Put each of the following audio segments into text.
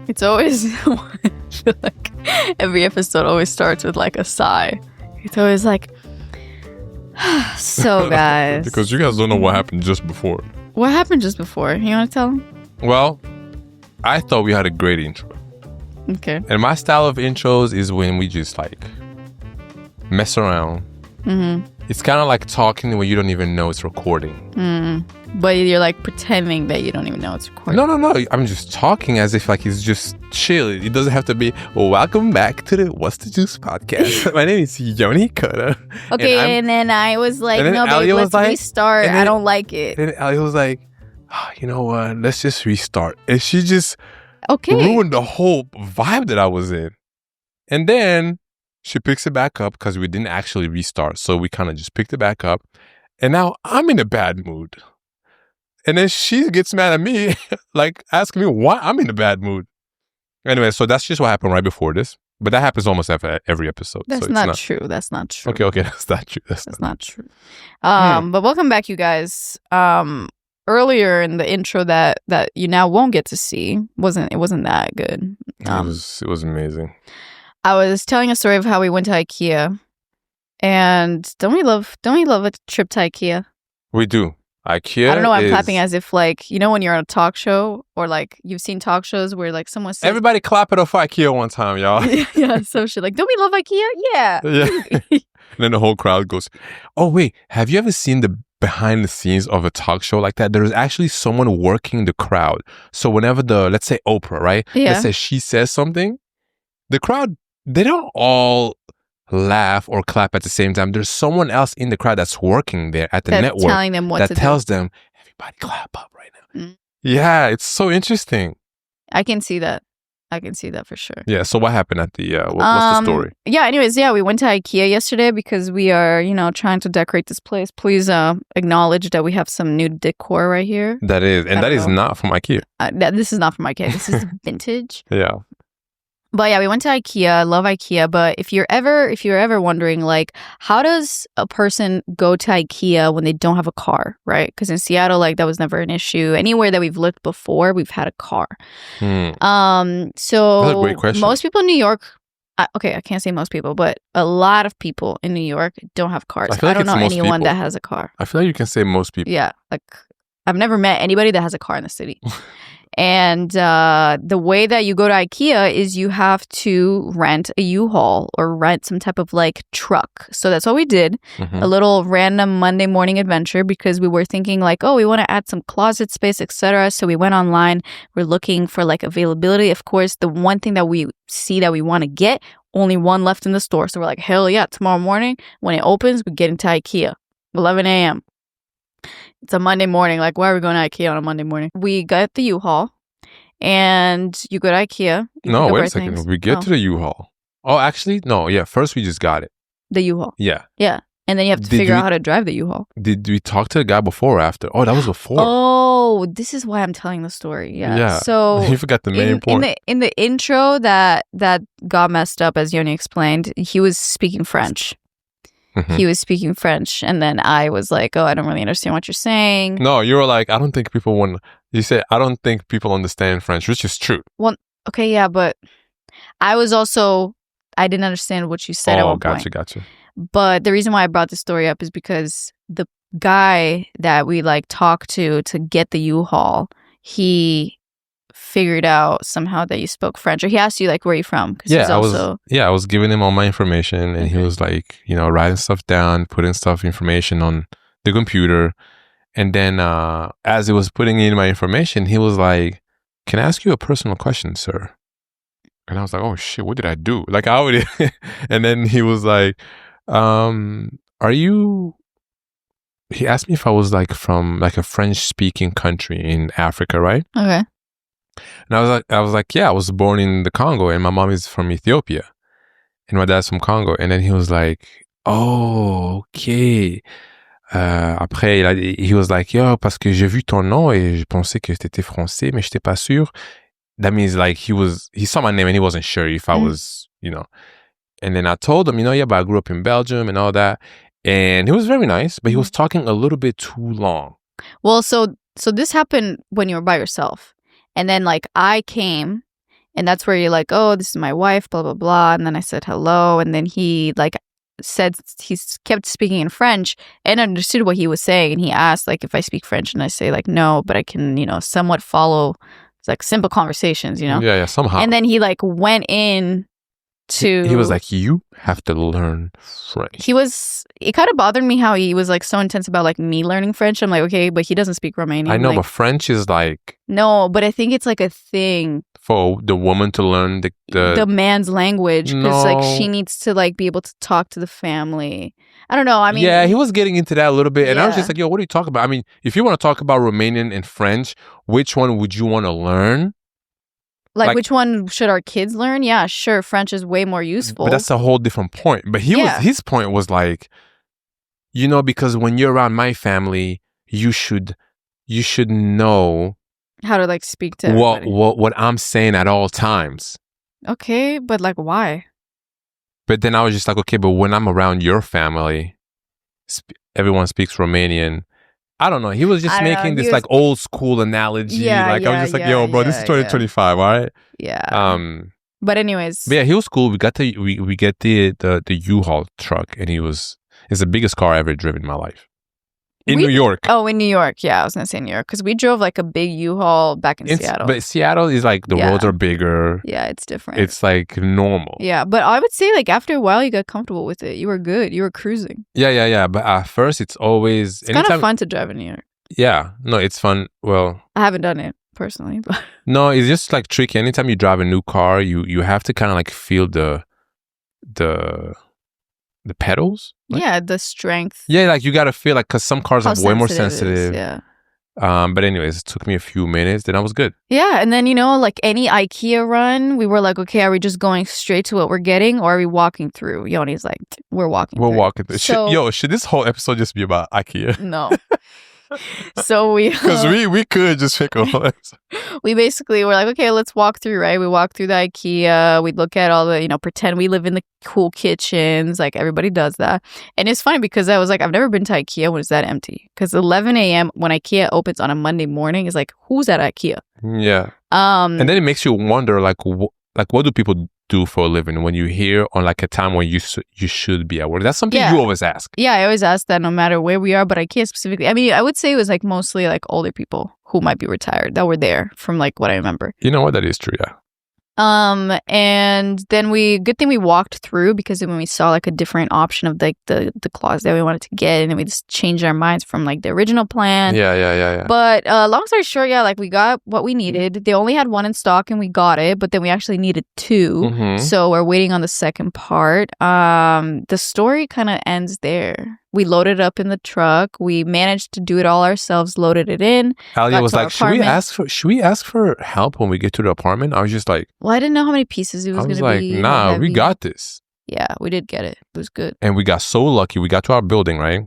It's always, I feel like every episode always starts with like a sigh. It's always like, so guys. Because you guys don't know what happened just before. What happened just before? You want to tell them? Well, I thought we had a great intro. Okay. And my style of intros is when we just like mess around. Mm-hmm. It's kind of like talking when you don't even know it's recording. But you're like pretending that you don't even know it's recording. No. I'm just talking as if like it's just chill. It doesn't have to be, welcome back to the What's the Juice podcast. My name is Yoni Koda. Okay, and then I was like, no, babe, let's restart. I don't like it. And then Ali was like, you know what? Let's just restart. And she just ruined the whole vibe that I was in. And then she picks it back up because we didn't actually restart. So we kind of just picked it back up. And now I'm in a bad mood. And then she gets mad at me, like asking me why I'm in a bad mood. Anyway, so that's just what happened right before this. But that happens almost every episode. That's not true. That's not true. Okay, that's not true. That's not true. But welcome back, you guys. Earlier in the intro that you now won't get to see, it wasn't that good. It was amazing. I was telling a story of how we went to IKEA. And don't we love a trip to IKEA? We do. IKEA. I don't know why I'm clapping as if like, you know, when you're on a talk show or like you've seen talk shows where like someone says, everybody clap it off IKEA one time, y'all. Yeah, so shit. Like, don't we love IKEA? Yeah. And then the whole crowd goes, oh wait, have you ever seen the behind the scenes of a talk show like that? There's actually someone working the crowd. So whenever let's say Oprah, right? Yeah. Let's say she says something, the crowd, they don't all laugh or clap at the same time. There's someone else in the crowd that's working there at the network telling them what to tells them, everybody clap up right now. Mm. Yeah, it's so interesting. I can see that for sure. Yeah, so what happened at the what's the story? We went to IKEA yesterday because we are, trying to decorate this place. Please acknowledge that we have some new decor right here. That is not from IKEA. This is not from IKEA. This is vintage. Yeah. But yeah, we went to IKEA. I love IKEA. But if you're ever wondering, like, how does a person go to IKEA when they don't have a car, right? Because in Seattle, like, that was never an issue. Anywhere that we've lived before, we've had a car. So that's a great question. Most people in New York, I can't say most people, but a lot of people in New York don't have cars. I don't know anyone that has a car. I feel like you can say most people. Yeah, like I've never met anybody that has a car in the city. And the way that you go to IKEA is you have to rent a U-Haul or rent some type of like truck. So that's what we did. Mm-hmm. A little random Monday morning adventure because we were thinking like, we want to add some closet space, etc. So we went online. We're looking for like availability. Of course, the one thing that we see that we want to get, only one left in the store. So we're like, hell yeah, tomorrow morning when it opens, we get into IKEA, 11 a.m. It's a Monday morning. Like, why are we going to IKEA on a Monday morning? We got the U-Haul, and you go to IKEA. No, wait a second. We get to the U-Haul. Oh, actually, no. Yeah, first we just got it. The U-Haul. Yeah. Yeah. And then you have to figure out how to drive the U-Haul. Did we talk to the guy before or after? Oh, that was before. Oh, this is why I'm telling the story. Yeah. So you forgot the main point. In the intro that got messed up, as Yoni explained, he was speaking French. He was speaking French, and then I was like, I don't really understand what you're saying. No, you were like, I don't think people you said, I don't think people understand French, which is true. Well, okay, yeah, but I didn't understand what you said at one point. Gotcha. But the reason why I brought this story up is because the guy that we like talked to get the U-Haul, he figured out somehow that you spoke French, or he asked you like, where are you from? I was giving him all my information, and he was like, writing stuff down, putting information on the computer, and then as he was putting in my information, he was like, can I ask you a personal question, sir? And I was like, oh shit, what did I do? Like I would. And then he was like, he asked me if I was like from like a French speaking country in Africa, right? Okay. And I was like, yeah, I was born in the Congo, and my mom is from Ethiopia, and my dad's from Congo. And then he was like, oh, okay. Après, he was like, yo, parce que j'ai vu ton nom et je pensais que t'étais français, mais j'étais pas sûr. That means like he saw my name and he wasn't sure if I was, And then I told him, but I grew up in Belgium and all that. And he was very nice, but he was talking a little bit too long. Well, so this happened when you were by yourself. And then like I came, and that's where you're like, oh, this is my wife, blah, blah, blah. And then I said hello. And then he like kept speaking in French and understood what he was saying. And he asked like if I speak French, and I say like, no, but I can, somewhat follow like simple conversations, Yeah, somehow. And then he like went in to... He was like, you have to learn French. It kind of bothered me how he was like so intense about like me learning French. I'm like, okay, but he doesn't speak Romanian. I know, like, but French is like... No, but I think it's like a thing for the woman to learn the man's language, because like she needs to like be able to talk to the family. I don't know. I mean, yeah, he was getting into that a little bit, and I was just like, yo, what are you talking about? I mean, if you want to talk about Romanian and French, which one would you want to learn? Like which one should our kids learn? Yeah, sure, French is way more useful. But that's a whole different point. But his point was like, because when you're around my family, you should know how to like speak to everybody. what I'm saying at all times. Okay, but like why? But then I was just like, okay, but when I'm around your family, everyone speaks Romanian. I don't know. He was just making this like old school analogy. Yeah, I was just like, yo, bro, this is 2025, all right? Yeah. But anyways. But yeah, he was cool. We get the U-Haul truck, and it's the biggest car I ever driven in my life. In New York. Oh, in New York. Yeah, I was going to say New York. Because we drove like a big U-Haul back in Seattle. But Seattle is like, the roads are bigger. Yeah, it's different. It's like normal. Yeah, but I would say like after a while, you got comfortable with it. You were good. You were cruising. Yeah. But at first, it's always... It's kind of fun to drive in New York. Yeah. No, it's fun. Well... I haven't done it personally, but... No, it's just like tricky. Anytime you drive a new car, you have to kind of like feel the pedals. Like, yeah, the strength. Yeah, like you got to feel like, because some cars are way more sensitive. Yeah. But anyways, it took me a few minutes, then I was good. Yeah, and then like any IKEA run, we were like, okay, are we just going straight to what we're getting, or are we walking through? Yoni's like, we're walking through. So, should this whole episode just be about IKEA? No. So because we could just pick a whole episode. We basically were like, okay, let's walk through, right? We walk through the IKEA. We'd look at all the, pretend we live in the cool kitchens. Like everybody does that. And it's funny because I was like, I've never been to IKEA when it's that empty. Because 11 a.m. when IKEA opens on a Monday morning is like, who's at IKEA? Yeah. And then it makes you wonder, like what do people do for a living when you hear on like a time when you should be at work? That's something you always ask. Yeah, I always ask that no matter where we are, but IKEA specifically. I mean, I would say it was like mostly like older people who might be retired that were there from like what I remember. You know what? That is true, yeah. And then good thing we walked through, because when we saw like a different option of like the closet that we wanted to get, and then we just changed our minds from like the original plan. Yeah. But long story short, yeah, like we got what we needed. They only had one in stock and we got it, but then we actually needed two. Mm-hmm. So we're waiting on the second part. The story kind of ends there. We loaded it up in the truck. We managed to do it all ourselves, loaded it in. Alia was like, should we ask for help when we get to the apartment? I was just like... Well, I didn't know how many pieces it was going to be. I was like, nah, heavy. We got this. Yeah, we did get it. It was good. And we got so lucky. We got to our building, right?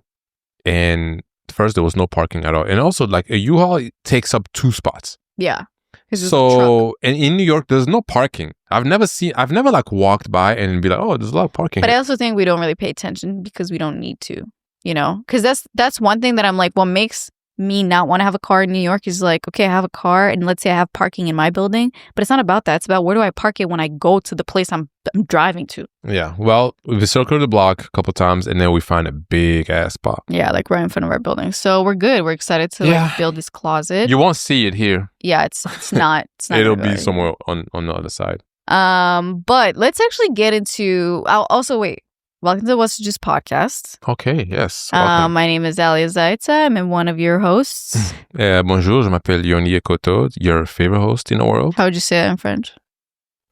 And first, there was no parking at all. And also, like, a U-Haul takes up 2 spots. Yeah. So, and in New York, there's no parking. I've never like walked by and be like, oh, there's a lot of parking. But here. I also think we don't really pay attention because we don't need to. Because that's one thing that I'm like, what makes me not want to have a car in New York is like, okay, I have a car and let's say I have parking in my building, but it's not about that. It's about where do I park it when I go to the place I'm driving to. Yeah. Well, we circled the block a couple times and then we find a big ass spot. Yeah, like right in front of our building. So we're good. We're excited to like build this closet. You won't see it here. Yeah, it's not. It's not. It'll be somewhere on the other side. But let's actually get into. Wait. Welcome to the What's the Juice podcast. Okay, yes. My name is Alia Zaitza. I'm one of your hosts. Bonjour, je m'appelle Yoni Ekoto, your favorite host in the world. How would you say that in French?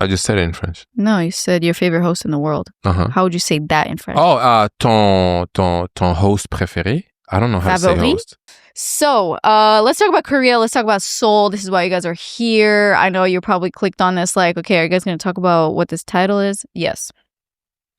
I just said it in French. No, you said your favorite host in the world. Uh-huh. How would you say that in French? Oh, ton host préféré? I don't know how to say host. So, let's talk about Korea. Let's talk about Seoul. This is why you guys are here. I know you probably clicked on this like, okay, are you guys going to talk about what this title is? Yes.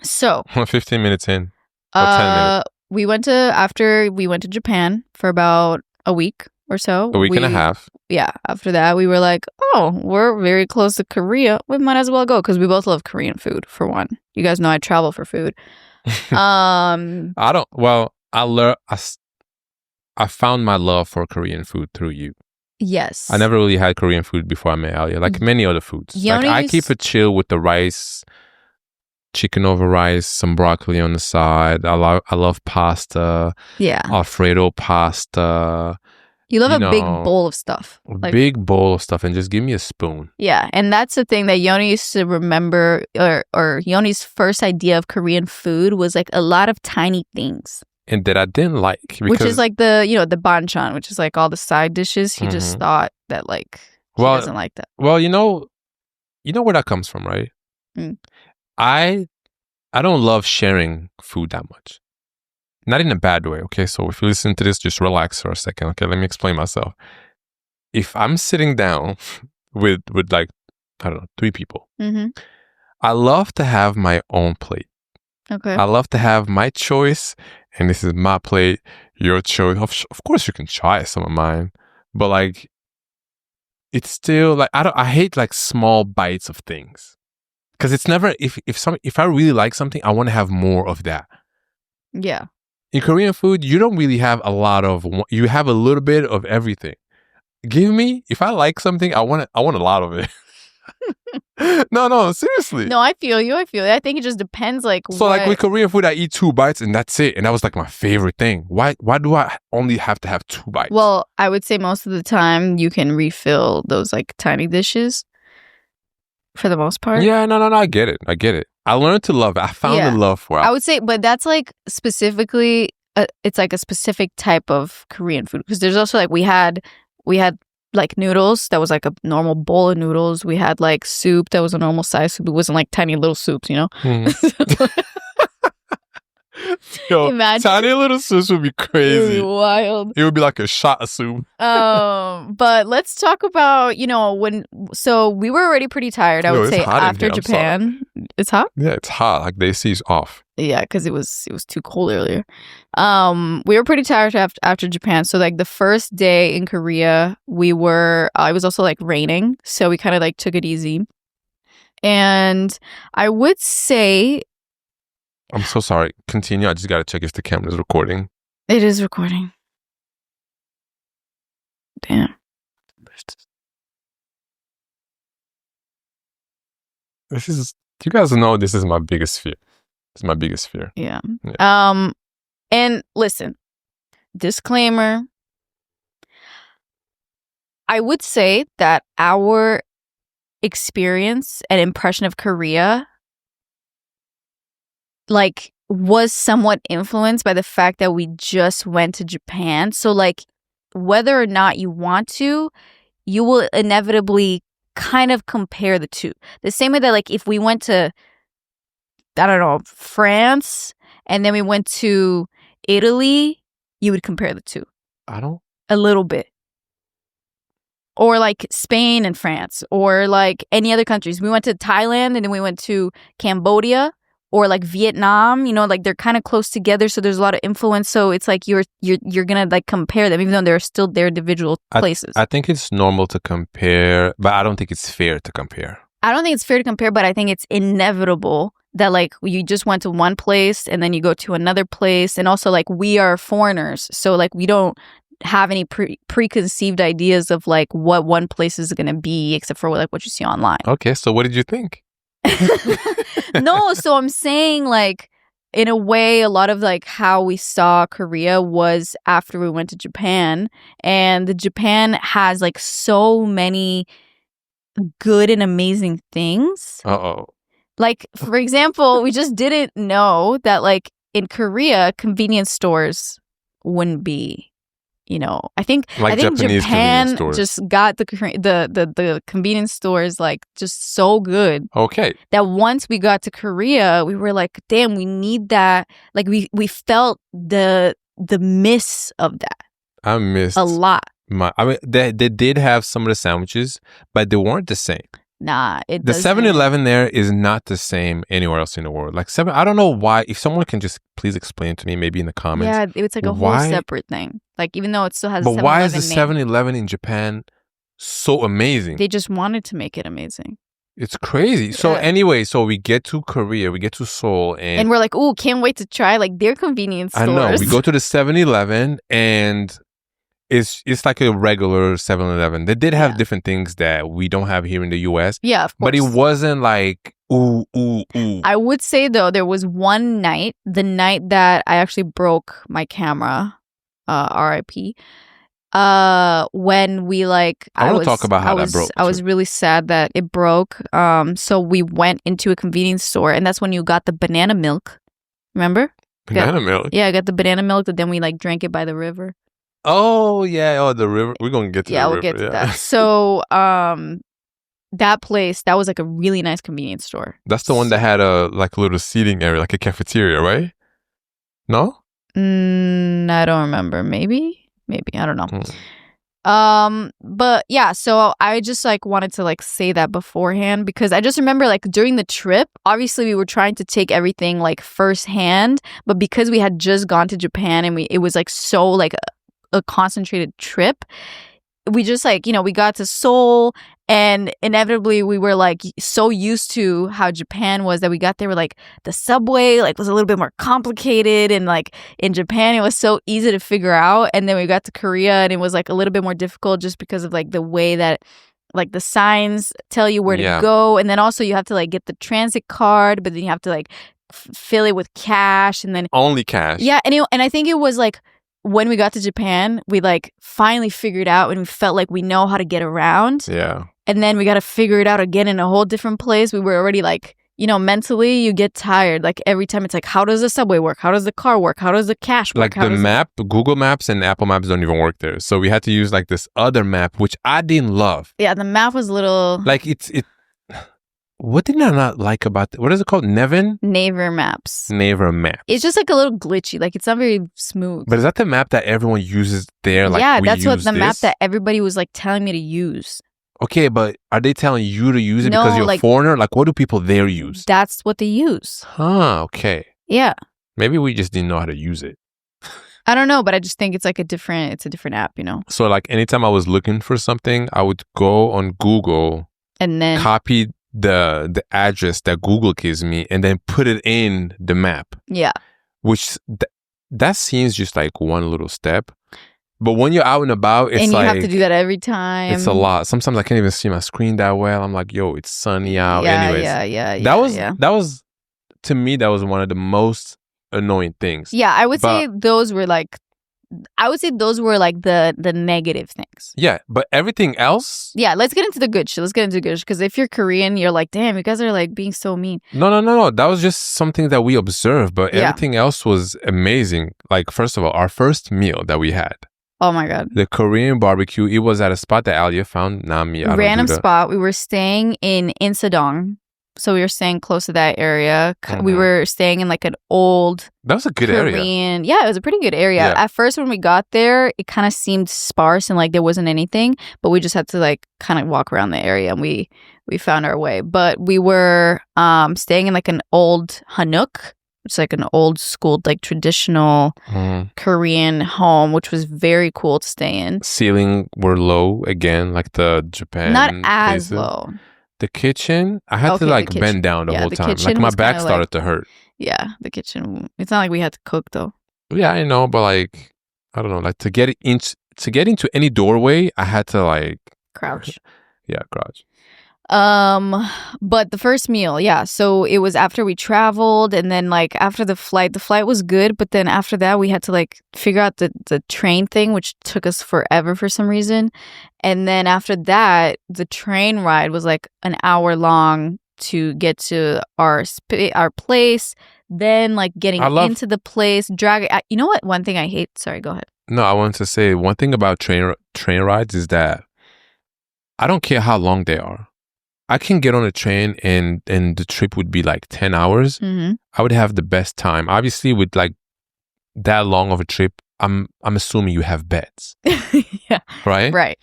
So 15 minutes in or 10 minutes. After we went to Japan for about a week or so. A week and a half. Yeah. After that, we were like, oh, we're very close to Korea. We might as well go because we both love Korean food, for one. You guys know I travel for food. I don't. Well, I found my love for Korean food through you. Yes. I never really had Korean food before I met Alia, like many other foods. Like I keep it chill with the rice, chicken over rice, some broccoli on the side. I love pasta. Yeah. Alfredo pasta. You love a big bowl of stuff. A big bowl of stuff, and just give me a spoon. Yeah, and that's the thing that Yoni used to remember, or Yoni's first idea of Korean food was like a lot of tiny things. And that I didn't like. Which is like the banchan, which is like all the side dishes. He just thought that like he doesn't like that. Well, you know where that comes from, right? Mm. I don't love sharing food that much. Not in a bad way, okay? So if you listen to this, just relax for a second, okay? Let me explain myself. If I'm sitting down with like, I don't know, 3 people, I love to have my own plate. Okay. I love to have my choice, and this is my plate, your choice. Of course, you can try some of mine, but like, it's still like I hate like small bites of things, because it's never if I really like something, I want to have more of that. Yeah. In Korean food, you don't really have a lot of. You have a little bit of everything. If I like something, I want a lot of it. No, seriously. No, I feel you. I think it just depends. Like, like with Korean food, I eat 2 bites and that's it. And that was like my favorite thing. Why do I only have to have 2 bites? Well, I would say most of the time you can refill those like tiny dishes. For the most part. Yeah, no, I get it. I learned to love it. I found the love for it. I would say, but that's like specifically, it's like a specific type of Korean food. Because there's also like, we had like noodles that was like a normal bowl of noodles. We had like soup that was a normal size soup. It wasn't like tiny little soups, you know? Yo, imagine. Tiny little soups would be crazy. It would be wild. It would be like a shot of soup. But let's talk about, so we were already pretty tired, I would say, after Japan. It's hot? Yeah, it's hot. Like the AC is off. Yeah, because it was too cold earlier. We were pretty tired after Japan. So like the first day in Korea, it was also like raining. So we kind of like took it easy. And I would say, I'm so sorry. Continue. I just got to check if the camera is recording. It is recording. Damn. You guys know this is my biggest fear. It's my biggest fear. Yeah. And listen, disclaimer. I would say that our experience and impression of Korea like was somewhat influenced by the fact that we just went to Japan. So like whether or not you want to, you will inevitably kind of compare the two. The same way that like if we went to, I don't know, France and then we went to Italy, you would compare the two. A little bit. Or like Spain and France, or like any other countries. We went to Thailand and then we went to Cambodia. Or like Vietnam, like they're kind of close together, so there's a lot of influence. So it's like you're gonna like compare them, even though they're still their individual places. I think it's normal to compare, but I don't think it's fair to compare. I don't think it's fair to compare, but I think it's inevitable that like you just went to one place and then you go to another place, and also like we are foreigners, so like we don't have any preconceived ideas of like what one place is gonna be, except for like what you see online. Okay, so what did you think? No, so I'm saying like in a way a lot of like how we saw Korea was after we went to Japan, and Japan has like so many good and amazing things. Like for example, we just didn't know that like in Korea convenience stores wouldn't be, I think Japan just got the convenience stores like just so good. Okay. That once we got to Korea, we were like, damn, we need that. Like we felt the miss of that. I missed a lot. They did have some of the sandwiches, but they weren't the same. Nah, the 7-Eleven there is not the same anywhere else in the world. Like I don't know why. If someone can just please explain to me, maybe in the comments. Yeah, it's like a whole separate thing. Like even though it still has. But why is the 7-Eleven in Japan so amazing? They just wanted to make it amazing. It's crazy. Yeah. So anyway, we get to Korea, we get to Seoul, and we're like, ooh, can't wait to try like their convenience stores. I know. We go to the 7-Eleven and it's like a regular 7-Eleven. They did have Yeah. different things that we don't have here in the US, Yeah, of course. but it wasn't like ooh. I would say though, there was one night, the night that I actually broke my camera, RIP. When we like, I want to talk about how that broke. I was really sad that it broke. So we went into a convenience store, and that's when you got the banana milk. Remember? Banana milk. Yeah, I got the banana milk, but then we like drank it by the river. Oh yeah. Oh, the river. We're gonna get to the river. We'll get to that. So, that place, that was like a really nice convenience store. That's the one that had a like a little seating area, like a cafeteria, right? No? I don't remember. Maybe I don't know. But yeah, so I just like wanted to like say that beforehand, because I just remember like during the trip, obviously we were trying to take everything like firsthand, but because we had just gone to Japan and it was like so like a concentrated trip, we just like, we got to Seoul, and inevitably we were like so used to how Japan was that we got there with like the subway like was a little bit more complicated, and like in Japan it was so easy to figure out, and then we got to Korea and it was like a little bit more difficult just because of like the way that like the signs tell you where to go, and then also you have to like get the transit card, but then you have to like fill it with cash, and then only cash. Yeah, and I think it was like when we got to Japan, we like finally figured out and we felt like we know how to get around. Yeah. And then we got to figure it out again in a whole different place. We were already like, mentally you get tired. Like every time it's like, how does the subway work? How does the car work? How does the cash work? Like the map, Google Maps and Apple Maps don't even work there. So we had to use like this other map, which I didn't love. Yeah, the map was a little... Like what did I not like about what is it called? Naver Maps. It's just like a little glitchy. Like it's not very smooth. But is that the map that everyone uses there? Like yeah, that's what the map that everybody was like telling me to use. Okay, but are they telling you to use it because you're like, a foreigner? Like what do people there use? That's what they use. Huh, okay. Yeah. Maybe we just didn't know how to use it. I don't know, but I just think it's like a different app, So like anytime I was looking for something, I would go on Google and then copy the address that Google gives me and then put it in the map. Yeah. Which that seems just like one little step. But when you're out and about, it's and you like... have to do that every time. It's a lot. Sometimes I can't even see my screen that well. I'm like, yo, it's sunny out. Anyways. That was, to me, that was one of the most annoying things. Yeah, I would say those were like the negative things. Yeah, but everything else... Yeah, let's get into the good shit. Because if you're Korean, you're like, damn, you guys are like being so mean. No. That was just something that we observed, but everything else was amazing. Like, first of all, our first meal that we had. Oh my God. The Korean barbecue, it was at a spot that Alia found. Random spot. We were staying in Insadong. So we were staying close to that area. Mm-hmm. We were staying in like an old... That was a good area. Yeah, it was a pretty good area. Yeah. At first when we got there, it kind of seemed sparse and like there wasn't anything. But we just had to like kind of walk around the area and we found our way. But we were staying in like an old hanok. It's like an old school, like traditional Korean home, which was very cool to stay in. Ceiling were low again, like the Japan. Not as places. Low. The kitchen, I had to like bend down the whole time. Like my back started to hurt. Yeah, the kitchen. It's not like we had to cook though. Yeah, I know, but like I don't know, like to get into any doorway, I had to like crouch. Yeah, crouch. But the first meal, yeah. So it was after we traveled, and then like after the flight was good, but then after that we had to like figure out the train thing, which took us forever for some reason. And then after that, the train ride was like an hour long to get to our place. Then like getting into the place, you know what? One thing I hate. Sorry, go ahead. No, I wanted to say one thing about train rides is that I don't care how long they are. I can get on a train and the trip would be like 10 hours. Mm-hmm. I would have the best time. Obviously, with like that long of a trip, I'm assuming you have beds. Yeah. Right? Right.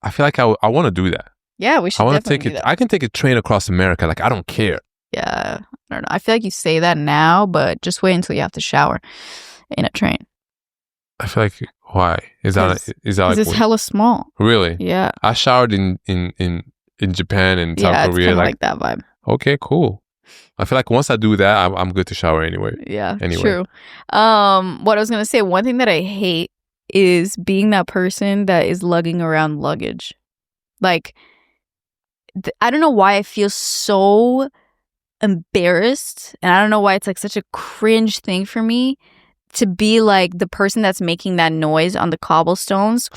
I feel like I want to do that. Yeah, we should definitely do that. I can take a train across America. Like, I don't care. Yeah. I don't know. I feel like you say that now, but just wait until you have to shower in a train. I feel like, why? Is that like... It's hella small. Really? Yeah. I showered in Japan and South Korea. It's like that vibe. Okay, cool. I feel like once I do that, I'm good to shower anyway. Yeah, anyway. True. What I was going to say, one thing that I hate is being that person that is lugging around luggage. Like, I don't know why I feel so embarrassed, and I don't know why it's like such a cringe thing for me to be like the person that's making that noise on the cobblestones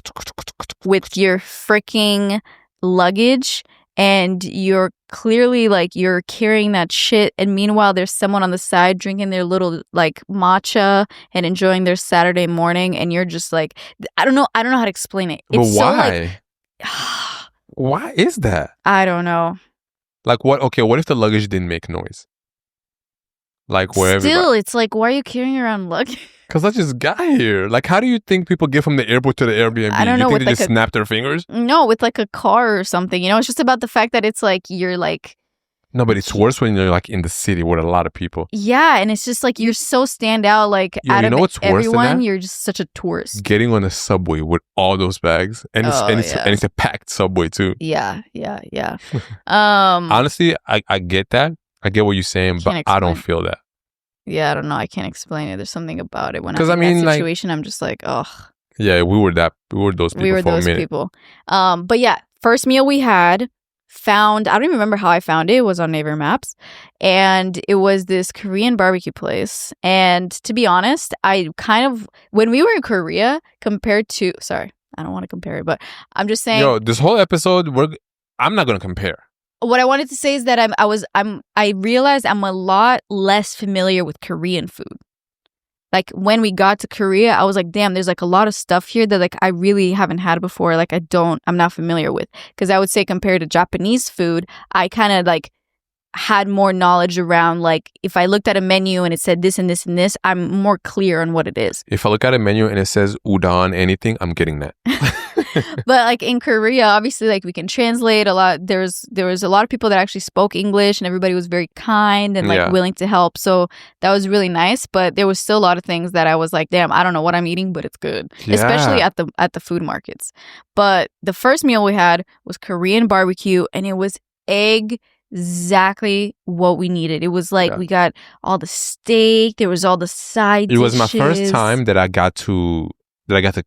with your freaking luggage, and you're clearly like you're carrying that shit, and meanwhile there's someone on the side drinking their little like matcha and enjoying their Saturday morning, and you're just like, I don't know how to explain it. But It's why? So like, Why is that? I don't know. Like what? Okay, what if the luggage didn't make noise? Like wherever. Still, it's like, why are you carrying around luggage? Because I just got here. Like, how do you think people get from the airport to the Airbnb? I don't know. You think they with just snap their fingers? No, with like a car or something. You know, it's just about the fact that it's like you're like. No, but it's worse when you're like in the city with a lot of people. Yeah, and it's just like you're so stand out. Like out you know of what's worse than everyone, that? you're just such a tourist. Getting on a subway with all those bags, and it's a packed subway too. Yeah. Honestly, I get that. I get what you're saying, but I don't feel that. Yeah, I don't know. I can't explain it. There's something about it when I'm in that situation. I'm just like, ugh. Yeah, we were those people. We were for those a minute. people. But yeah, first meal we had. I don't even remember how I found it. It was on Neighbor Maps, and it was this Korean barbecue place. And to be honest, I kind of, when we were in Korea compared to, sorry, I don't want to compare it, but I'm just saying. Yo, this whole episode, I'm not gonna compare. What I wanted to say is that I realized I'm a lot less familiar with Korean food. Like when we got to Korea, I was like, damn, there's like a lot of stuff here that like I really haven't had before. Like I'm not familiar with. Because I would say compared to Japanese food, I kind of like had more knowledge around like if I looked at a menu and it said this and this and this, I'm more clear on what it is. If I look at a menu and it says udon anything, I'm getting that. But like in Korea, obviously like we can translate a lot. There was a lot of people that actually spoke English, and everybody was very kind and like willing to help. So that was really nice. But there was still a lot of things that I was like, damn, I don't know what I'm eating, but it's good. Yeah. Especially at the food markets. But the first meal we had was Korean barbecue, and it was exactly what we needed. It was like we got all the steak, there was all the side dishes. It was my first time that I got to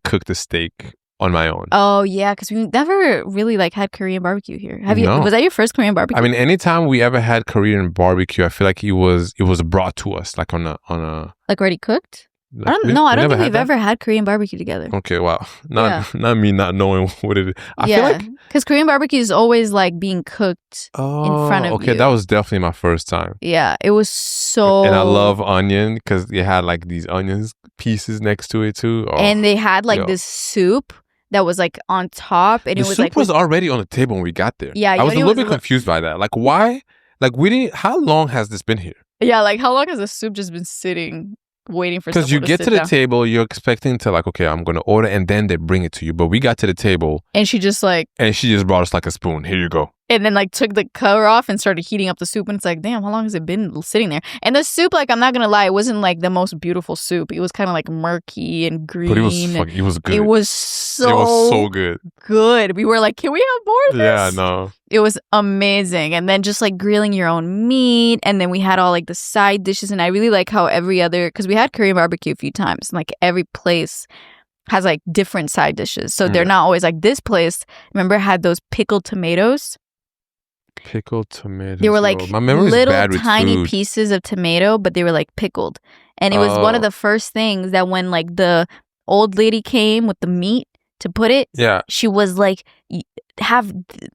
cook the steak on my own. Oh yeah, because we never really like had Korean barbecue here. Have you? No. Was that your first Korean barbecue? I mean, anytime we ever had Korean barbecue, I feel like it was brought to us like on a like already cooked. I don't think we've ever had Korean barbecue together. Okay, wow. Not me not knowing what it is. I feel like because Korean barbecue is always like being cooked in front of you. Okay, that was definitely my first time. Yeah, it was so. And I love onion because they had like these onions pieces next to it too. Oh, and they had like this soup that was like on top, and the soup was already on the table when we got there. Yeah, I was a little bit confused by that. Like, why? Like, we didn't. How long has this been here? Yeah, like how long has the soup just been sitting, waiting for? Because you get to the table, you're expecting to like, okay, I'm gonna order, and then they bring it to you. But we got to the table, and she just brought us like a spoon. Here you go. And then like took the cover off and started heating up the soup, and it's like, damn, how long has it been sitting there? And the soup, like, I'm not gonna lie, it wasn't like the most beautiful soup. It was kind of like murky and green. But it was good. It was so good. Good. We were like, can we have more of this? Yeah, no. It was amazing. And then just like grilling your own meat, and then we had all like the side dishes. And I really like how because we had Korean barbecue a few times, and like every place has like different side dishes. So they're not always like this place. Remember, had those pickled tomatoes. Pickled tomatoes. They were like my memory little bad with tiny food. pieces of tomato, but they were like pickled. And it was one of the first things that when like the old lady came with the meat to put it, she was like, have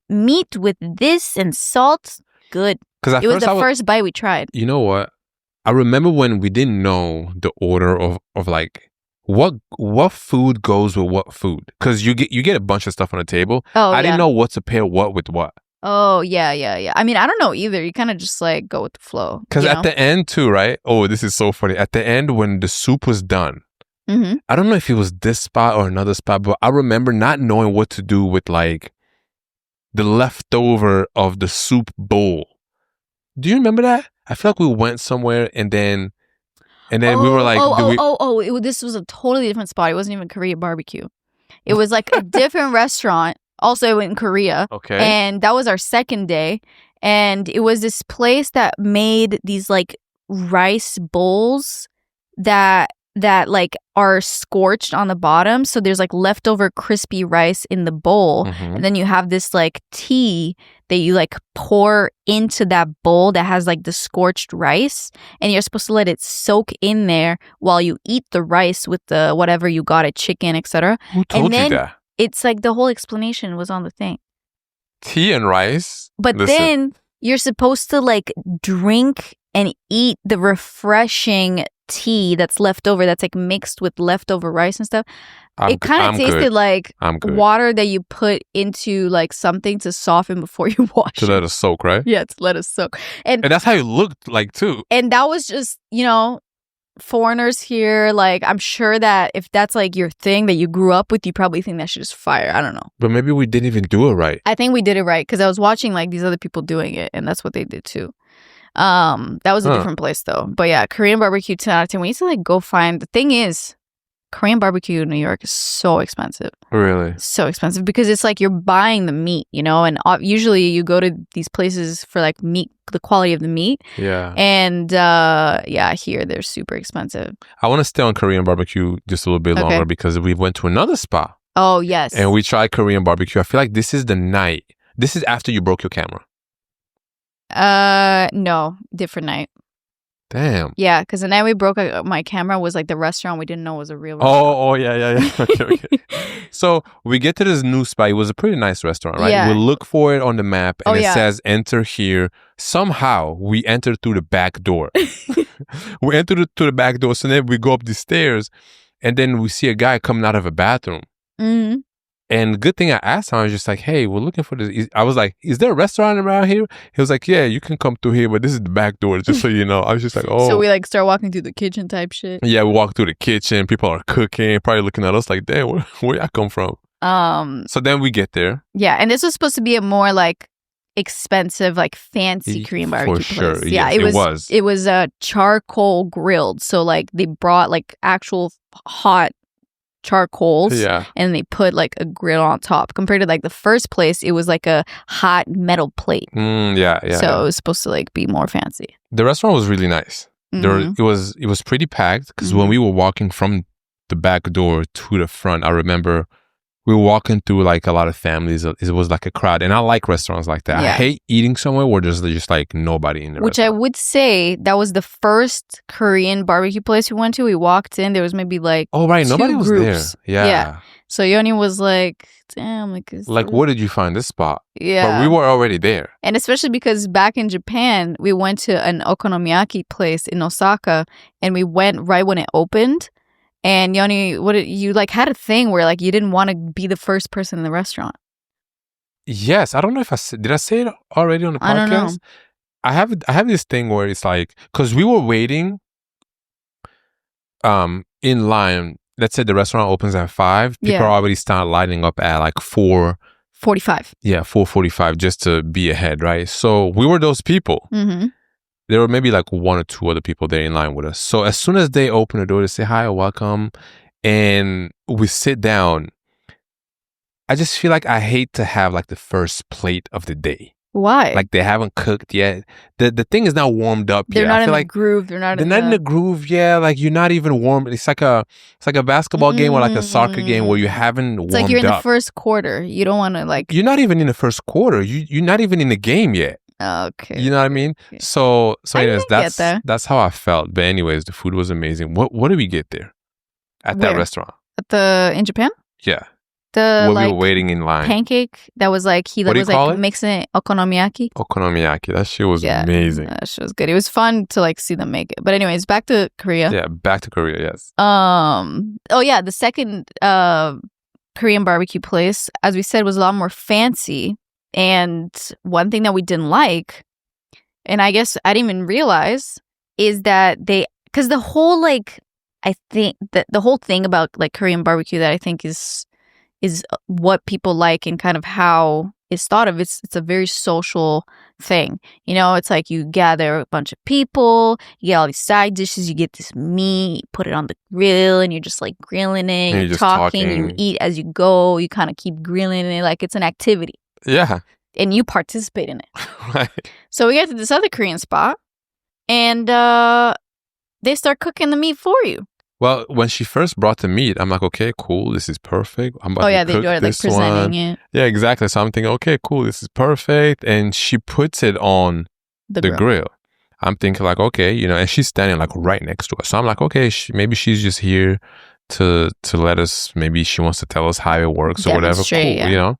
meat with this and salt. Good. Because it was the first bite we tried. You know what? I remember when we didn't know the order of like what food goes with what food. Because you get a bunch of stuff on the table. I didn't know what to pair what with what. Oh, yeah. I mean, I don't know either. You kind of just like go with the flow. Because at the end too, right? Oh, this is so funny. At the end when the soup was done, I don't know if it was this spot or another spot, but I remember not knowing what to do with like the leftover of the soup bowl. Do you remember that? I feel like we went somewhere and then we were like... This was a totally different spot. It wasn't even Korean barbecue. It was like a different restaurant. Also in Korea. Okay. And that was our second day. And it was this place that made these like rice bowls that that like are scorched on the bottom, so there's like leftover crispy rice in the bowl, and then you have this like tea that you like pour into that bowl that has like the scorched rice, and you're supposed to let it soak in there while you eat the rice with the whatever you got at chicken, etc. Who told you that? It's like the whole explanation was on the thing. Tea and rice? But then you're supposed to like drink and eat the refreshing tea that's left over, that's like mixed with leftover rice and stuff. It kind of tasted like water that you put into like something to soften before you wash to let it soak, right? Yeah, to let it soak. And that's how it looked like too. And that was just, you know, foreigners here, like I'm sure that if that's like your thing that you grew up with, you probably think that shit is fire. I don't know. But maybe we didn't even do it right. I think we did it right because I was watching like these other people doing it, and that's what they did too. That was a different place though. But yeah, Korean barbecue 10 out of 10. We need to like go find. The thing is, Korean barbecue in New York is so expensive. Really? So expensive because it's like you're buying the meat, you know, and usually you go to these places for like meat, the quality of the meat. Yeah. And yeah, here they're super expensive. I want to stay on Korean barbecue just a little bit longer because we went to another spot. Oh, yes. And we tried Korean barbecue. I feel like this is the night. This is after you broke your camera. No, different night. Damn. Yeah, because the night we broke my camera was like the restaurant we didn't know was a real restaurant. Oh, yeah. Okay. So we get to this new spot. It was a pretty nice restaurant, right? Yeah. We look for it on the map and it says enter here. Somehow we entered through the back door. We entered through the back door. So then we go up the stairs and then we see a guy coming out of a bathroom. Mm-hmm. And good thing I asked him, I was just like, hey, we're looking for this. I was like, is there a restaurant around here? He was like, yeah, you can come through here, but this is the back door, just so you know. I was just like, oh. So we like start walking through the kitchen type shit? Yeah, we walk through the kitchen. People are cooking, probably looking at us like, damn, where y'all come from? So then we get there. Yeah, and this was supposed to be a more like expensive, like fancy Korean barbecue sure, place. Yeah, yes, it was charcoal grilled. So like they brought like actual hot charcoals and they put like a grill on top. Compared to like the first place, it was like a hot metal plate. So it was supposed to like be more fancy. The restaurant was really nice. It was pretty packed because when we were walking from the back door to the front, I remember we were walking through like a lot of families. It was like a crowd, and I like restaurants like that. I hate eating somewhere where there's just like nobody in the Which restaurant. I would say that was the first Korean barbecue place we went to. We walked in, there was maybe like nobody was groups. there. Yeah. So Yoni was like, damn, like where did you find this spot? Yeah. But we were already there. And especially because back in Japan, we went to an okonomiyaki place in Osaka, and we went right when it opened. And Yoni, you like had a thing where like you didn't want to be the first person in the restaurant. Yes, I don't know if did I say it already on the podcast? I don't know. I have this thing where it's like, because we were waiting in line. Let's say the restaurant opens at 5. People already start lining up at like 4:45. Yeah, 4:45 just to be ahead, right? So we were those people. Mm-hmm. There were maybe like 1 or 2 other people there in line with us. So as soon as they open the door, they say, hi, welcome. And we sit down. I just feel like I hate to have like the first plate of the day. Why? Like they haven't cooked yet. The thing is not warmed up yet. They're not in the groove. They're not in the groove. Yeah, like you're not even warm. It's like a basketball game or like a soccer game where you haven't warmed up. It's like you're in the first quarter. You don't want to like. You're not even in the first quarter. You're not even in the game yet. Okay. You know what I mean? Okay. So anyways, that's how I felt. But anyways, the food was amazing. What did we get there? At that restaurant? In Japan? Yeah. We were waiting in line. Pancake that was like mixing it okonomiyaki. Okonomiyaki. That shit was amazing. That shit was good. It was fun to like see them make it. But anyways, back to Korea. Yeah, back to Korea, yes. The second Korean barbecue place, as we said, was a lot more fancy. And one thing that we didn't like, and I guess I didn't even realize, is that because the whole like, I think that the whole thing about like Korean barbecue that I think is what people like and kind of how it's thought of. It's a very social thing. You know, it's like you gather a bunch of people, you get all these side dishes, you get this meat, put it on the grill, and you're just like grilling it, you're talking, you eat as you go, you kind of keep grilling it like it's an activity. Yeah. And you participate in it. Right. So we get to this other Korean spot, and they start cooking the meat for you. Well, when she first brought the meat, I'm like, okay, cool, this is perfect. I'm about to they cook do it like this presenting one. it. Yeah, exactly. So I'm thinking, okay, cool, this is perfect. And she puts it on the grill. I'm thinking like, okay, you know, and she's standing like right next to us. So I'm like, okay, maybe she's just here to let us, maybe she wants to tell us how it works or whatever. Cool, you know.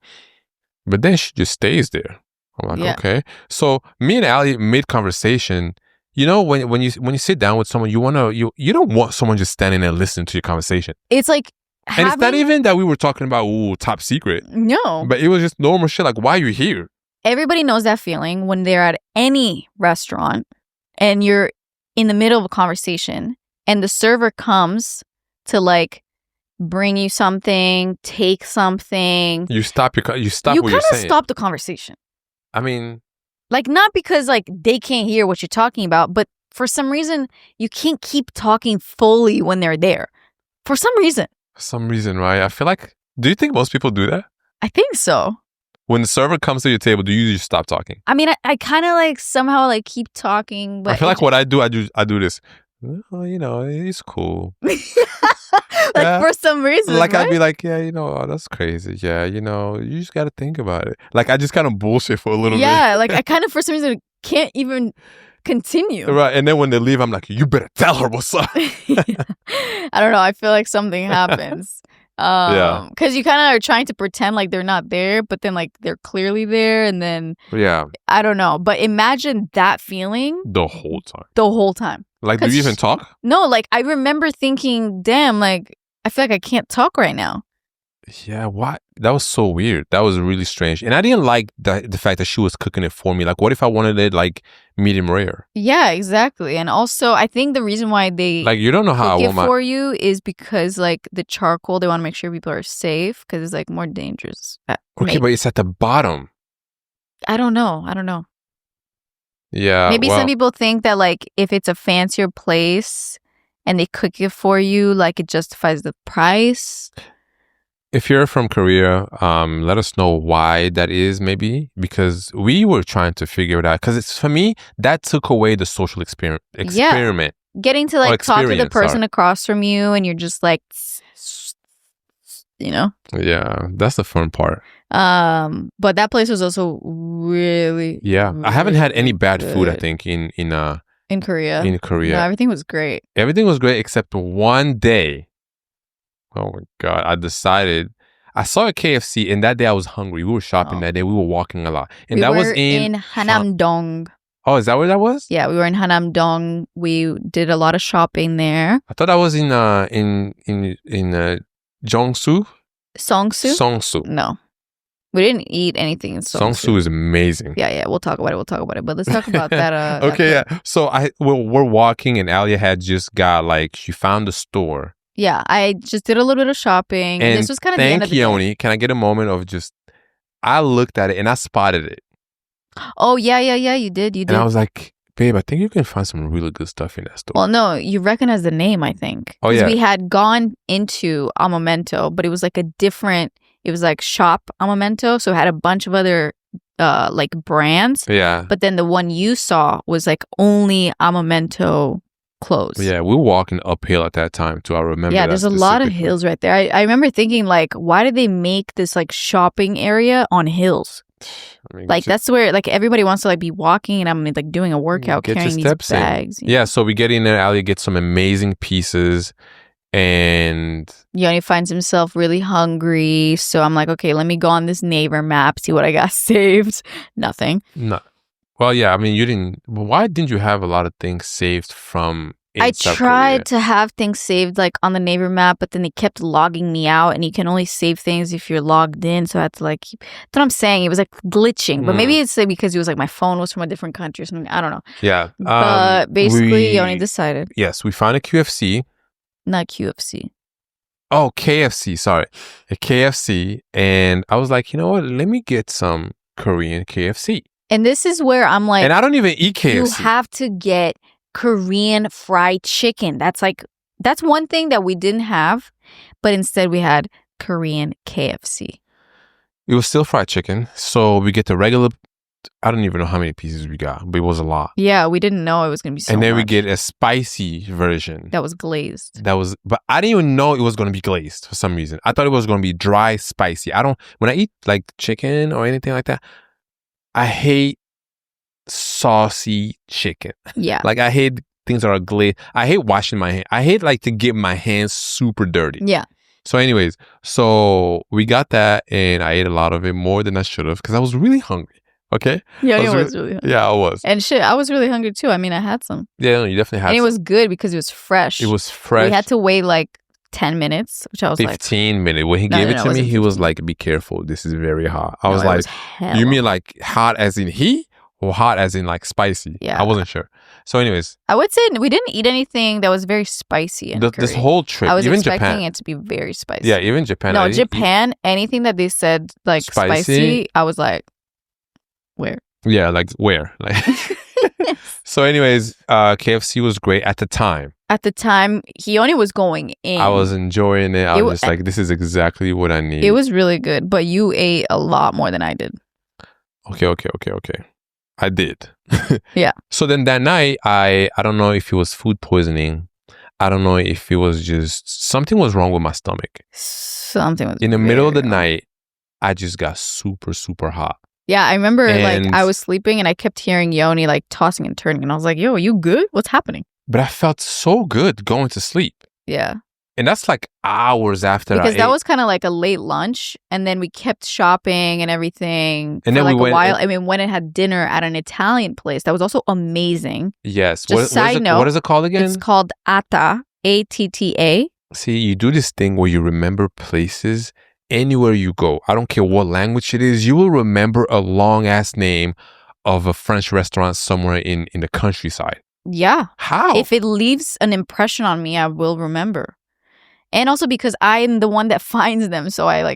But then she just stays there. I'm like, okay. So me and Ali made conversation. You know, when you sit down with someone, you don't want someone just standing there listening to your conversation. It's like and it's not even that we were talking about top secret. No. But it was just normal shit. Like, why are you here? Everybody knows that feeling when they're at any restaurant and you're in the middle of a conversation and the server comes to like bring you something, take something. You stop what you're saying. You kind of stop the conversation. I mean, like, not because like they can't hear what you're talking about, but for some reason you can't keep talking fully when they're there. For some reason. For some reason, right? I feel like, do you think most people do that? I think so. When the server comes to your table, do you just stop talking? I mean, I kind of like somehow like keep talking, but I feel like what I do this. Well, you know, it's cool. For some reason, like, right? I'd be like, yeah, you know, that's crazy. Yeah, you know, you just got to think about it. Like, I just kind of bullshit for a little bit. Yeah, like I kind of for some reason can't even continue. Right, and then when they leave, I'm like, you better tell her what's up. I don't know. I feel like something happens. Because you kind of are trying to pretend like they're not there, but then like they're clearly there, and then I don't know. But imagine that feeling the whole time. Like, do you even talk? No, like I remember thinking, damn, like I feel like I can't talk right now. Yeah, what? That was so weird. That was really strange. And I didn't like the fact that she was cooking it for me. Like, what if I wanted it like medium rare? Yeah, exactly. And also, I think the reason why they like, you don't know how cook it for you is because like the charcoal, they want to make sure people are safe because it's like more dangerous. Okay, but it's at the bottom. I don't know. Yeah. Maybe some people think that like if it's a fancier place and they cook it for you, like it justifies the price. If you're from Korea, let us know why that is, maybe, because we were trying to figure it out. Because it's, for me, that took away the social experiment. Yeah. Getting to like talk to the person across from you and you're just like, you know? Yeah, that's the fun part. But that place was also really I haven't had any bad food, I think, in Korea. In Korea. No, everything was great. Everything was great except one day. Oh my God. I saw a KFC and that day I was hungry. We were shopping that day. We were walking a lot. And that was in Hanam-dong. Oh, is that where that was? Yeah, we were in Hanam-dong. We did a lot of shopping there. I thought that was in Jongsu? Songsu. No. We didn't eat anything in Songsu. Songsu is amazing. Yeah, we'll talk about it. But let's talk about that. Okay, yeah. So we're walking and Alia had just got like, she found the store. Yeah, I just did a little bit of shopping. And this was kind of the end of the day. Can I get a moment of just, I looked at it and I spotted it. Oh, yeah, you did. And I was like, babe, I think you can find some really good stuff in that store. Well, no, you recognize the name, I think. Oh, yeah. We had gone into Amamento, but it was like it was like shop Amamento. So it had a bunch of other like brands. Yeah. But then the one you saw was like only Amamento clothes. Yeah, we were walking uphill at that time too. I remember. Yeah, there's a lot of hills right there. I remember thinking like, why did they make this like shopping area on hills? I mean, like that's where like everybody wants to like be walking and I'm like doing a workout carrying these bags. Yeah, so we get in there. Ali gets some amazing pieces, and Yoni finds himself really hungry. So I'm like, okay, let me go on this neighbor map, see what I got saved. Nothing. No. Well, yeah, I mean, you didn't. Why didn't you have a lot of things saved from? I tried to have things saved like on the neighbor map, but then they kept logging me out, and you can only save things if you're logged in. So I had to like keep. That's what I'm saying. It was like glitching, but maybe it's like because it was like my phone was from a different country or something. I don't know. Yeah, but basically, Yoni decided. Yes, we found a QFC. Not QFC. Oh, KFC. Sorry, a KFC, and I was like, you know what? Let me get some Korean KFC. And this is where I'm like, and I don't even eat KFC. You have to get Korean fried chicken. That's one thing that we didn't have, but instead we had Korean KFC. It was still fried chicken. So we get the regular I don't even know how many pieces we got, but it was a lot. Yeah, we didn't know it was going to be so And then we much. get a spicy version. That was glazed. But I didn't even know it was going to be glazed for some reason. I thought it was going to be dry, spicy. When I eat like chicken or anything like that, I hate saucy chicken. Yeah. Like I hate things that are glazed. I hate washing my hands. I hate like to get my hands super dirty. Yeah. So anyways, we got that and I ate a lot of it, more than I should have, because I was really hungry. Okay? Yeah, I was really hungry. Yeah, I was. And shit, I was really hungry too. I mean, I had some. Yeah, no, you definitely had And it some. was good because it was fresh. It was fresh. We had to wait like 10 minutes, which I was 15 minutes. When he gave it to me, he was like, be careful. This is very hot. I was like, you mean like hot as in heat or hot as in like spicy? Yeah. I wasn't sure. So anyways. I would say we didn't eat anything that was very spicy in This whole trip. I was even expecting Japan. it to be very spicy. Yeah, even Japan. No, Japan, anything that they said like spicy, I was like, where? Yeah, like where? Like. So anyways, KFC was great at the time. At the time, he only was going in. I was enjoying it. I was just like, this is exactly what I need. It was really good, but you ate a lot more than I did. Okay. I did. Yeah. So then that night, I don't know if it was food poisoning. I don't know if it was just something was wrong with my stomach. Something was in the middle of the night. I just got super, super hot. Yeah, I remember like I was sleeping and I kept hearing Yoni like tossing and turning, and I was like, "Yo, are you good? What's happening?" But I felt so good going to sleep. Yeah. And that's like hours after because that was kind of like a late lunch, and then we kept shopping and everything and for then like a while. I mean, went and had dinner at an Italian place that was also amazing. Yes. Just side note, what is it called again? It's called Atta, A-T-T-A. See, you do this thing where you remember places anywhere you go. I don't care what language it is. You will remember a long ass name of a French restaurant somewhere in the countryside. Yeah. How? If it leaves an impression on me, I will remember. And also because I'm the one that finds them, so I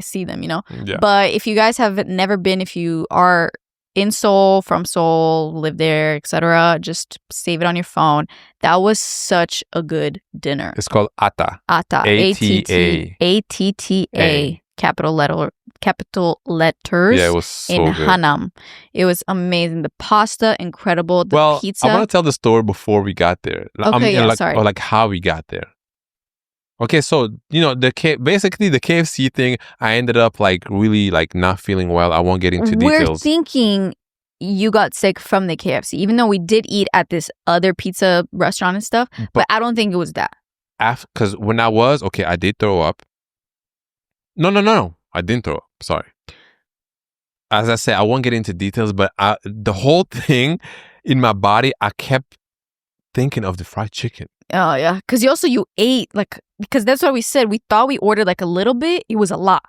see them, you know? Yeah. But if you guys have never been, if you are in Seoul, from Seoul, live there, etc., just save it on your phone. That was such a good dinner. It's called Atta. Atta. A-T-A. A-T-T-A. Capital letters. Yeah, it was so in good. Hanam. It was amazing. The pasta, incredible. The pizza. I want to tell the story before we got there. Sorry. Or like how we got there. Okay, so, you know, basically the KFC thing, I ended up like really like not feeling well. I won't get into details. We're thinking you got sick from the KFC, even though we did eat at this other pizza restaurant and stuff, but I don't think it was that. Because when I did throw up. No. I didn't throw up. Sorry. As I said, I won't get into details, but the whole thing in my body, I kept thinking of the fried chicken. Oh, yeah. Because you ate, like, because that's what we said. We thought we ordered, like, a little bit. It was a lot.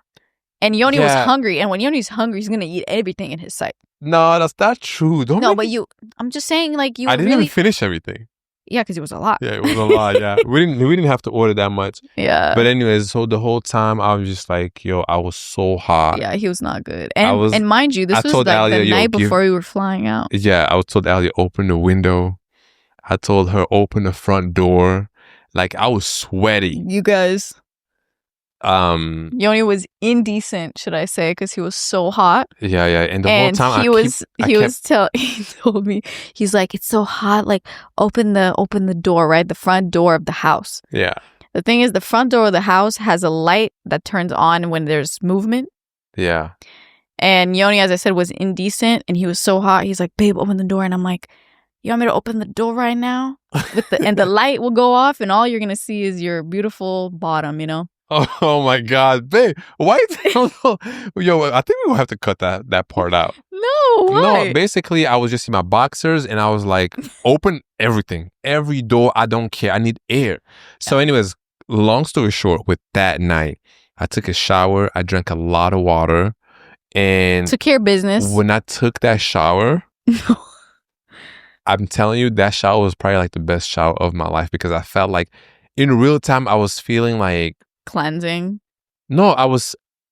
And Yoni was hungry. And when Yoni's hungry, he's going to eat everything in his sight. No, that's not true. I'm just saying, like, I didn't even finish everything. Yeah, because it was a lot. Yeah, it was a lot, yeah. We didn't have to order that much. Yeah. But anyways, so the whole time, I was just like, yo, I was so hot. Yeah, he was not good. And mind you, this was like Alia, the night before we were flying out. Yeah, I told Alia, open the window. I told her, open the front door. Like, I was sweaty. You guys. Yoni was indecent, should I say, because he was so hot. Yeah. And the whole time he told me, he's like, it's so hot, like open the door, right? The front door of the house. Yeah. The thing is, the front door of the house has a light that turns on when there's movement. Yeah. And Yoni, as I said, was indecent, and he was so hot. He's like, babe, open the door. And I'm like, you want me to open the door right now? And the light will go off, and all you're going to see is your beautiful bottom, you know? Oh my God, babe. Why? Yo, I think we will have to cut that part out. No, why? No, basically, I was just in my boxers, and I was like, open everything. Every door, I don't care. I need air. So anyways, long story short, with that night, I took a shower. I drank a lot of water. And took care of business. When I took that shower, I'm telling you, that shower was probably like the best shower of my life, because I felt like in real time, I was feeling like cleansing. No,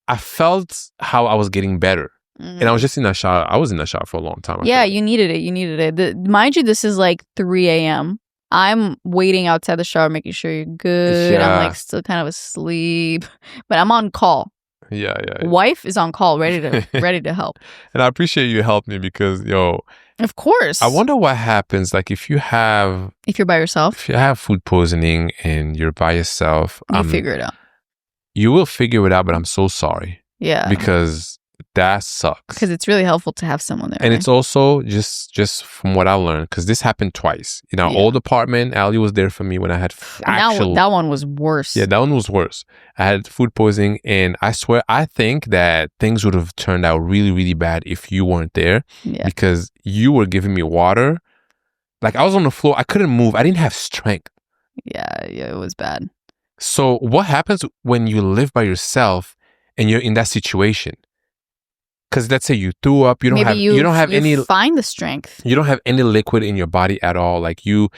I felt how I was getting better. And I was just in that shower. I was in that shower for a long time. Yeah, you needed it. Mind you, this is like 3 a.m. I'm waiting outside the shower, making sure you're good. Yeah. I'm like still kind of asleep, but I'm on call. Yeah. Wife is on call, ready to help. And I appreciate you helped me because, Of course. I wonder what happens, like, if you're by yourself, if you have food poisoning and you're by yourself. You figure it out. You will figure it out, but I'm so sorry. Yeah. Because that sucks. Because it's really helpful to have someone there. And it's also just from what I learned, because this happened twice. In our old apartment, Ali was there for me when I had that one was worse. Yeah, that one was worse. I had food poisoning, and I swear, I think that things would have turned out really, really bad if you weren't there. Yeah. Because you were giving me water. Like, I was on the floor. I couldn't move. I didn't have strength. Yeah, it was bad. So what happens when you live by yourself and you're in that situation? Because let's say you threw up, you don't have any. Find the strength. You don't have any liquid in your body at all. Like drink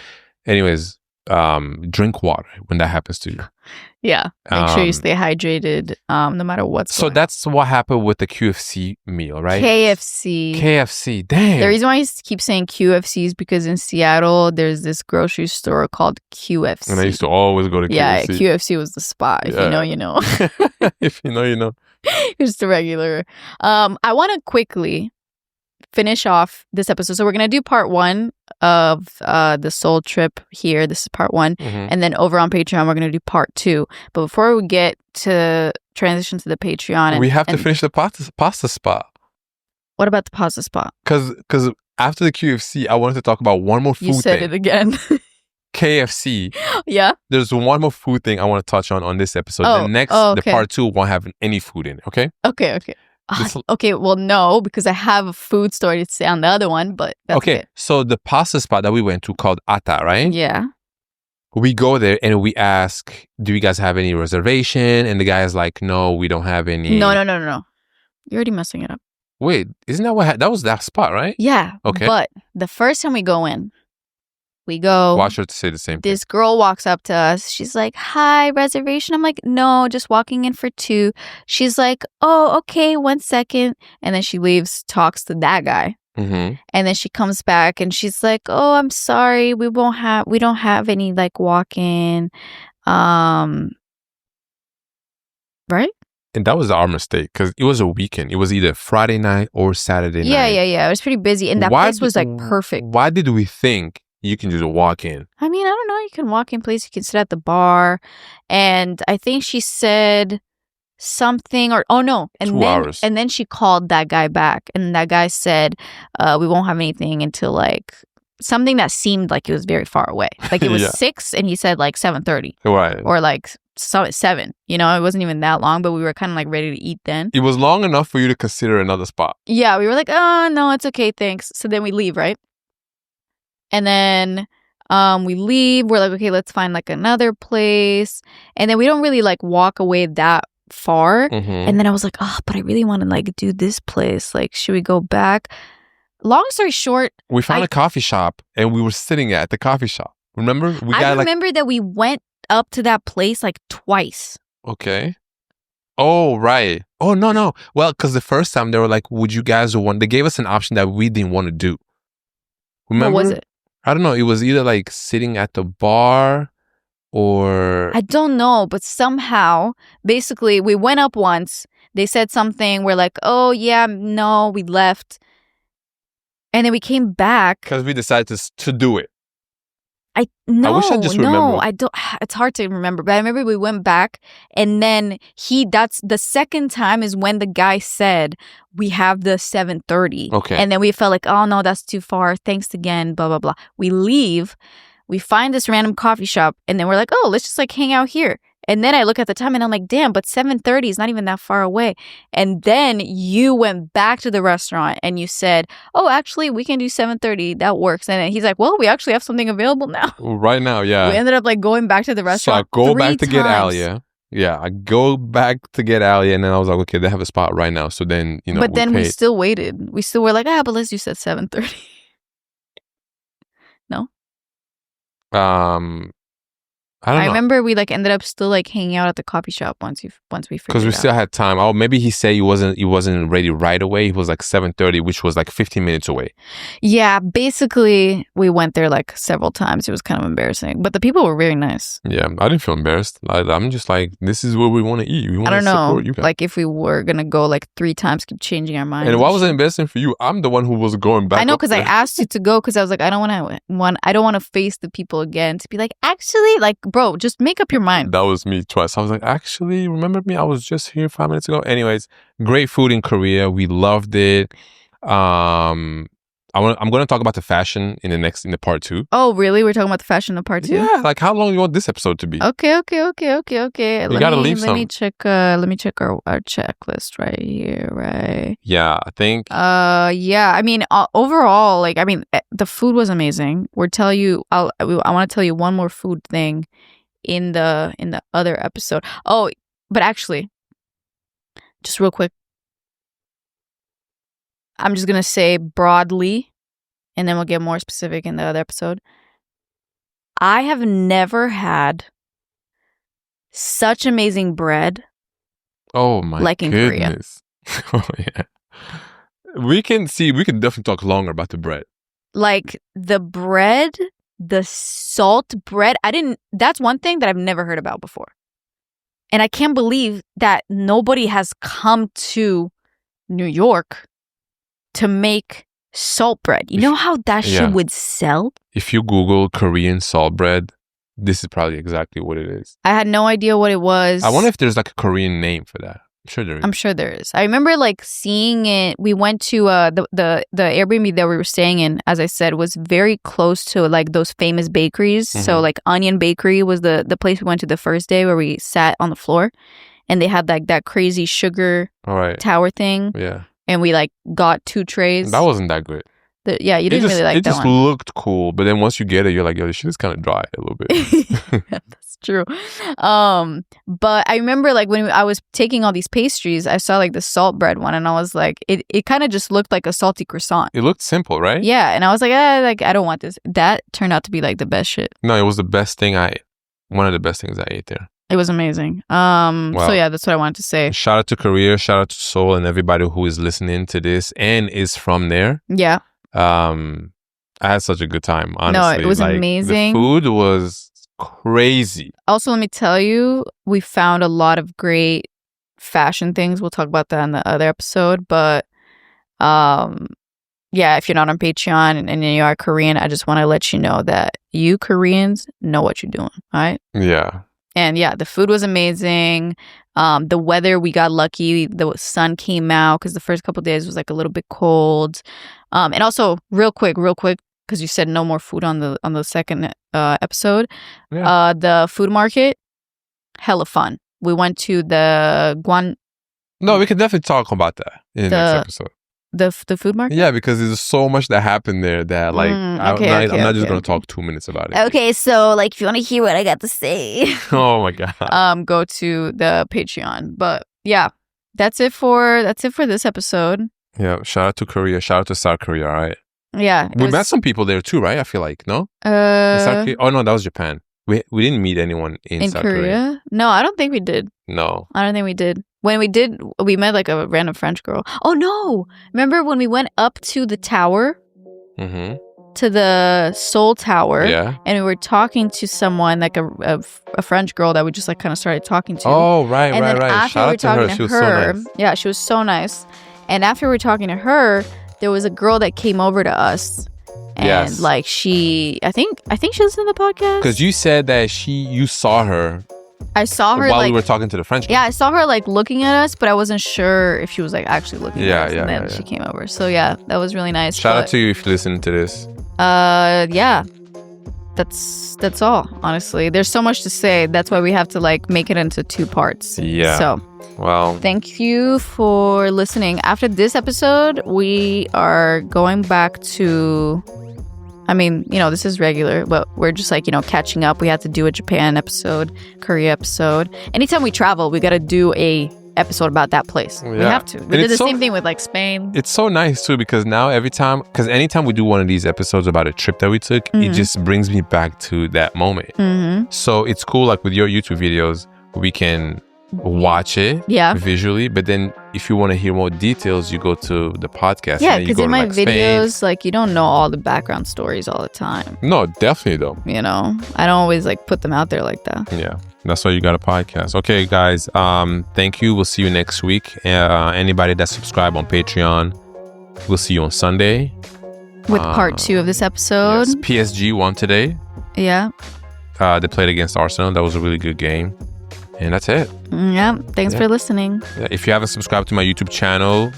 water when that happens to you. Yeah, make sure you stay hydrated, no matter what's. So that's what happened with the QFC meal, right? KFC. Damn. The reason why I keep saying QFC is because in Seattle there's this grocery store called QFC. And I used to always go to QFC. Yeah, QFC was the spot. If you know, you know. If you know, you know. Just a regular. I want to quickly finish off this episode. So we're going to do part 1 of the Seoul trip here. This is part 1. Mm-hmm. And then over on Patreon, we're going to do part 2. But before we get to transition to the Patreon. We have to finish the pasta spot. What about the pasta spot? Because after the QFC, I wanted to talk about one more food thing. You said it again. KFC. Yeah. There's one more food thing I want to touch on this episode. Okay. The part 2 won't have any food in it, okay? Okay. Okay, well, no, because I have a food story to say on the other one, but that's okay. So the pasta spot that we went to called Ata, right? Yeah. We go there and we ask, do you guys have any reservation? And the guy is like, no, we don't have any. No. You're already messing it up. Wait, isn't that that was that spot, right? Yeah. Okay. But the first time we go. Watch her to say the same thing. This girl walks up to us. She's like, hi, reservation? I'm like, no, just walking in for 2. She's like, oh, okay, 1 second. And then she leaves, talks to that guy. Mm-hmm. And then she comes back and she's like, oh, I'm sorry. We don't have any like walk-in. Right? And that was our mistake because it was a weekend. It was either Friday night or Saturday night. Yeah. It was pretty busy. And that place was like perfect. Why did we think you can just walk in? I mean, I don't know. You can walk in place. You can sit at the bar. And I think she said something and 2 hours. And then she called that guy back. And that guy said, we won't have anything until like something that seemed like it was very far away. Like it was 6 and he said like 7:30. Right. Or like 7. You know, it wasn't even that long, but we were kind of like ready to eat then. It was long enough for you to consider another spot. Yeah. We were like, oh, no, it's okay. Thanks. So then we leave, right? And then we leave. We're like, okay, let's find like another place. And then we don't really like walk away that far. Mm-hmm. And then I was like, oh, but I really want to like do this place. Like, should we go back? Long story short, we found a coffee shop and we were sitting at the coffee shop. Remember? I remember that we went up to that place like twice. Okay. Oh, right. Oh, no. Well, because the first time they were like, would you guys want? They gave us an option that we didn't want to do. Remember? What was it? I don't know. It was either like sitting at the bar or... I don't know, but somehow, basically, we went up once. They said something. We're like, oh, yeah, no, we left. And then we came back. Because we decided to do it. I wish I just remember. I don't. It's hard to remember, but I remember we went back, and then that's the second time is when the guy said we have the 7:30. Okay, and then we felt like, oh no, that's too far. Thanks again. Blah blah blah. We leave. We find this random coffee shop, and then we're like, oh, let's just like hang out here. And then I look at the time and I'm like, damn, but 7:30 is not even that far away. And then you went back to the restaurant and you said, oh, actually, we can do 7:30. That works. And then he's like, well, we actually have something available now. Right now, yeah. We ended up like going back to the restaurant. So I go back to get Alia. Yeah, I go back to get Alia. And then I was like, okay, they have a spot right now. So then, you know, but then we still waited. We still were like, but let's do 7:30. No? I don't know. remember we like ended up still like hanging out at the coffee shop once we figured Because we it out. still had time. Oh, maybe he said he wasn't ready right away. He was like 7:30, which was like 15 minutes away. Yeah, basically we went there like several times. It was kind of embarrassing, but the people were very nice. Yeah, I didn't feel embarrassed. I'm just like, this is where we want to eat. We want I to don't know, support you guys. like if we were gonna go like 3 times, keep changing our minds. And why was it embarrassing for you? I'm the one who was going back. I know, up because I there. asked you to go because I was like, I don't want to face the people again to be like, actually, like, bro, just make up your mind. That was me twice. I was like, actually, remember me? I was just here 5 minutes ago. Anyways, great food in Korea. We loved it. I'm going to talk about the fashion in the part 2. Oh, really? We're talking about the fashion of part 2? Yeah, like how long do you want this episode to be? Okay. You gotta leave Let me some. check our checklist right here, right? Yeah, I think. Yeah. I mean, overall, like, I mean, the food was amazing. I want to tell you one more food thing in the other episode. Oh, but actually, just real quick, I'm just gonna say broadly, and then we'll get more specific in the other episode. I have never had such amazing bread. Oh my like in Korea. goodness. Oh yeah. We can definitely talk longer about the bread. Like the bread, the salt bread. That's one thing that I've never heard about before. And I can't believe that nobody has come to New York to make salt bread. You know how that shit would sell? If you Google Korean salt bread, this is probably exactly what it is. I had no idea what it was. I wonder if there's like a Korean name for that. I'm sure there is. I'm sure there is. I remember like seeing it. We went to the Airbnb that we were staying in, as I said, was very close to like those famous bakeries. Mm-hmm. So like Onion Bakery was the place we went to the first day, where we sat on the floor, and they had like that crazy sugar tower thing. Yeah. And we like got 2 trays. That wasn't that good. You didn't really like that one. It just looked cool, but then once you get it, you're like, yo, this shit is kind of dry a little bit. That's true. But I remember like when I was taking all these pastries, I saw like the salt bread one, and I was like, it kind of just looked like a salty croissant. It looked simple, right? Yeah, and I was like, I don't want this. That turned out to be like the best shit. No, it was the best thing one of the best things I ate there. It was amazing. Wow. So yeah, that's what I wanted to say. Shout out to Korea, shout out to Seoul, and everybody who is listening to this and is from there. Yeah. I had such a good time, honestly. No, it was amazing. The food was crazy. Also, let me tell you, we found a lot of great fashion things. We'll talk about that in the other episode. But yeah, if you're not on Patreon and you are Korean, I just want to let you know that you Koreans know what you're doing. All right? Yeah. And yeah, the food was amazing. The weather, we got lucky. The sun came out because the first couple of days was like a little bit cold. And also, real quick, because you said no more food on the second episode. Yeah. The food market, hella fun. We went to the No, we can definitely talk about that in the next episode. The food market? Yeah, because there's so much that happened there that like I'm not just gonna talk 2 minutes about it. Okay, so like if you want to hear what I got to say, oh my god, go to the Patreon. But yeah, that's it for this episode. Yeah, shout out to Korea, shout out to South Korea. All right. Yeah, we met some people there too, right? I feel like no. South Korea? Oh no, that was Japan. We didn't meet anyone in South Korea. No, I don't think we did. No, I don't think we did. When we did, we met like a random French girl. Oh no! Remember when we went up to the tower? Mm-hmm. To the Seoul Tower. Yeah. And we were talking to someone, like a French girl that we just like kind of started talking to. Oh, right. After Shout we were out to her. She was so nice. Yeah, she was so nice. And after we were talking to her, there was a girl that came over to us. And like I think she listened to the podcast. Because you said that you saw her. I saw her while like, we were talking to the French girl. Yeah, I saw her like looking at us, but I wasn't sure if she was like actually looking at us. And then she came over. So yeah, that was really nice. Shout out to you if you're listening to this. Yeah. That's all, honestly. There's so much to say. That's why we have to like make it into 2 parts. Yeah. So well, thank you for listening. After this episode, we are going back to, I mean, this is regular, but we're just like, catching up. We had to do a Japan episode, Korea episode. Anytime we travel, we got to do a episode about that place. We have to. We did the same thing with like Spain. It's so nice too, because now anytime we do one of these episodes about a trip that we took, it just brings me back to that moment. So it's cool, like with your YouTube videos, we can watch it visually, but then if you want to hear more details, you go to the podcast. Yeah, because in my videos, like, you don't know all the background stories all the time. No, definitely though. You know, I don't always like put them out there like that. Yeah, that's why you got a podcast. Okay, guys, thank you. We'll see you next week. Anybody that subscribe on Patreon, we'll see you on Sunday with part 2 of this episode. Yes, PSG won today. Yeah. They played against Arsenal. That was a really good game. And that's it. Yeah. Thanks for listening. Yeah, if you haven't subscribed to my YouTube channel,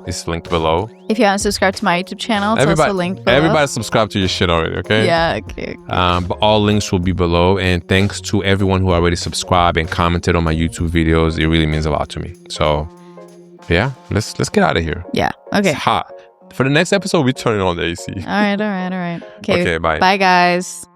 it's linked below. If you haven't subscribed to my YouTube channel, it's also linked below. Everybody subscribe to your shit already, okay? Yeah, okay. But all links will be below. And thanks to everyone who already subscribed and commented on my YouTube videos. It really means a lot to me. So, yeah, let's get out of here. Yeah, okay. It's hot. For the next episode, we turn on the AC. All right. Okay, bye. Bye, guys.